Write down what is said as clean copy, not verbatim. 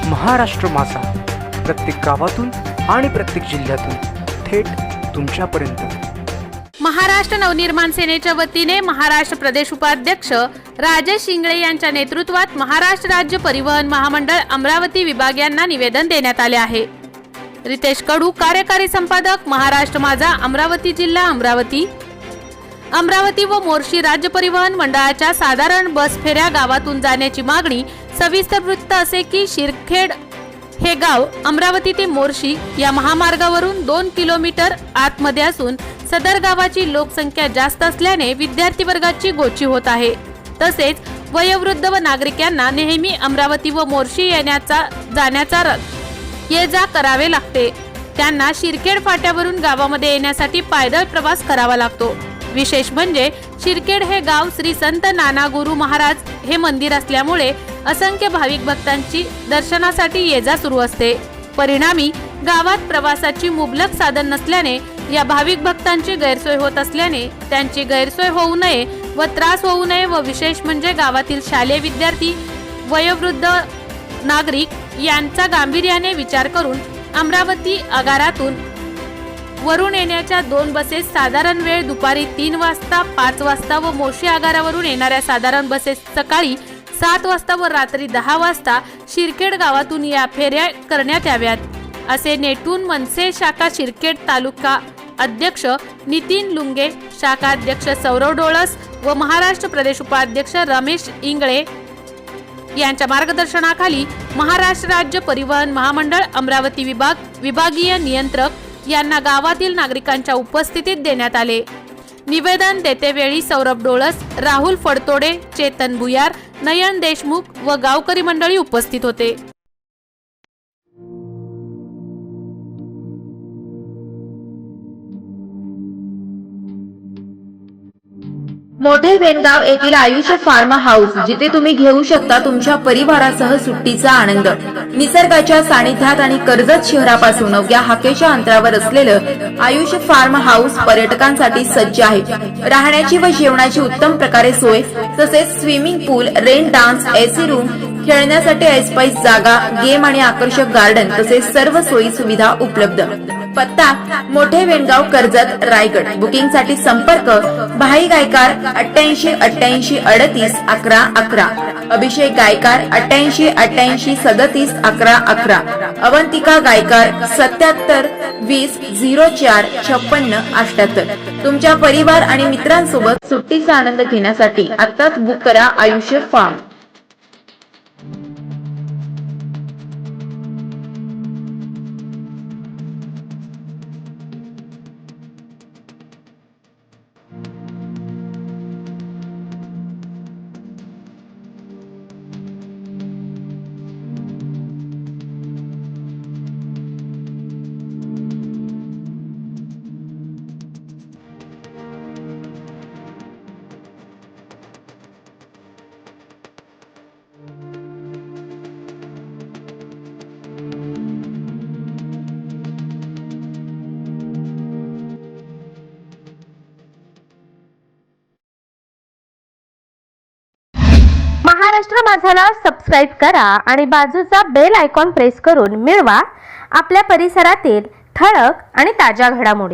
महाराष्ट्र माझा, प्रत्येक गावातून आणि प्रत्येक जिल्ह्यातून थेट तुमच्यापर्यंत। महाराष्ट्र नवनिर्माण सेनेच्या वतीने महाराष्ट्र प्रदेश उपाध्यक्ष राजेश इंगळे यांच्या नेतृत्वात महाराष्ट्र राज्य परिवहन महामंडळ अमरावती विभाग यांना निवेदन देण्यात आले आहे। रितेश कडू, कार्यकारी संपादक, महाराष्ट्र माझा, अमरावती जिल्हा, अमरावती व मोर्शी राज्य परिवहन मंडळाच्या साधारण बस फेऱ्या गावातून जाण्याची मागणी। सविस्तर वृत्त असे की शिरखेड हे गाव अमरावती ते मोर्शी या महामार्गावरून 2 किलोमीटर आतमध्ये असून सदर गावाची लोकसंख्या जास्त असल्याने विद्यार्थी वर्गाची गोची होत आहे। तसेच वयोवृद्ध व नागरिकांना नेहमी अमरावती व मोर्शी जाण्याचा ये जा करावे लागते। त्यांना शिरखेड फाट्यावरून गावामध्ये येण्यासाठी पायदळ प्रवास करावा लागतो। विशेष म्हणजे शिरखेड हे गाव श्री संत नाना गुरु महाराज हे मंदिर असल्यामुळे असंख्य भाविक भक्तांची दर्शनासाठी ये जा सुरू असते। परिणामी गावात प्रवासाची मुबलक साधन नसल्याने या भाविक भक्तांची गैरसोय होत असल्याने त्यांची गैरसोय होऊ नये व त्रास होऊ नये व विशेष म्हणजे गावातील शालेय विद्यार्थी, वयोवृद्ध नागरिक यांचा गांभीर्याने विचार करून अमरावती आगारातून वरून येण्याच्या 2 बसेस साधारण वेळ दुपारी 3 वाजता, 5 वाजता व मोर्शी आगारावरून येणाऱ्या साधारण बसेस सकाळी 7 वाजता व रात्री 10 वाजता शिरखेड गावातून या फेऱ्या करण्यात याव्यात, असे नेटून मनसे शाखा शिरखेड तालुका अध्यक्ष नितीन लुंगे, शाखा अध्यक्ष सौरव डोळस व महाराष्ट्र प्रदेश उपाध्यक्ष रमेश इंगळे यांच्या मार्गदर्शनाखाली महाराष्ट्र राज्य परिवहन महामंडळ अमरावती विभागीय नियंत्रक यांना गावातील नागरिकांच्या उपस्थितीत देण्यात आले। निवेदन देतेवेळी सौरभ डोळस, राहुल फडतोडे, चेतन भुयार, नयन देशमुख व गावकरी मंडळी उपस्थित होते। मोठे वेणगाव येथील आयुष्य फार्म हाऊस, जिथे तुम्ही घेऊ शकता तुमच्या परिवारासह सुट्टीचा आनंद। निसर्गाच्या सानिध्यात आणि कर्जत शहरापासून अवघ्या हाकेच्या अंतरावर असलेलं आयुष्य फार्म हाऊस पर्यटकांसाठी सज्ज आहे। राहण्याची व जेवणाची उत्तम प्रकारे सोय, तसेच स्विमिंग पूल, रेन डान्स, एसी रूम, खेळण्यासाठी ऐसपैस जागा, गेम आणि आकर्षक गार्डन तसेच सर्व सोयी सुविधा उपलब्ध। पत्ता: मोठे वेणगाव, कर्जत, रायगड। बुकिंग साठी संपर्क: भाई गायकार 88 88 38 11 11, अभिषेक गायकार 88 88 37 11 11, अवंतिका गायकार 77 20 04 56 78। तुमच्या परिवार आणि मित्रांसोबत सुट्टीचा आनंद घेण्यासाठी आताच बुक करा आयुष्य फार्म। महाराष्ट्र माझाला सबस्क्राइब करा आणि बाजूचा बेल आयकॉन प्रेस करून मिळवा आपल्या परिसरातील ठळक आणि ताज्या घडामोडी।